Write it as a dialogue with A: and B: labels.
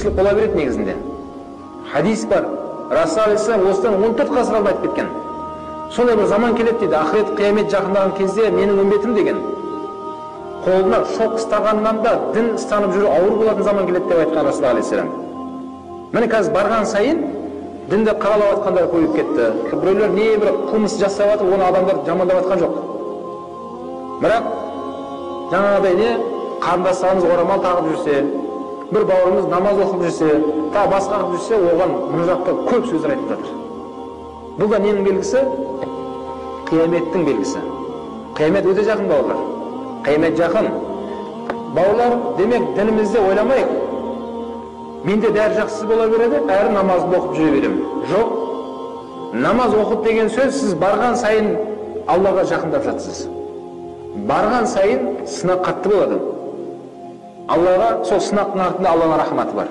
A: тиешелік бола береді негізінде. Хадис бар. Расул алейхиссалам осыдан 14 ғасыр алдын айтып кеткен. Сондай бір заман келеді дейді, ақырет қиямет жақындаған кезде менің үмбетім деген қолына шоқ ұстағаннан да дін ұстанып жүру ауыр болатын заман келеді деп айтқан Расул алейхиссалам. Міне қазір барған сайын дінді қаралап жатқандар көбейіп кетті. Біреулер не бір қылмыс жасап жатыр, оны адамдар жамандап жатқан жоқ. Бірақ жаңағыдай не қарындастарымыз орамал тағып жүрсе, бір бауырымыз намаз оқып жүрсе, тағы басқа қылып жүрсе, оған мына жақта көп сөздер айтып жатыр. Бұл да ненің белгісі? Қияметтің белгісі. Қиямет өте жақын, бауырлар. Қиямет жақын. Бауырлар, демек дінімізде ойламайық. Менде бәрі жақсы бола береді, әрі намазды оқып жүре беремін. Жоқ. Намаз оқып деген сөз, сіз барған сайын Аллаға жақындап жатсыз. Барған сайын сынақ қатты болады. Аллаға сол сынақтың артында Алланың рахматы бар.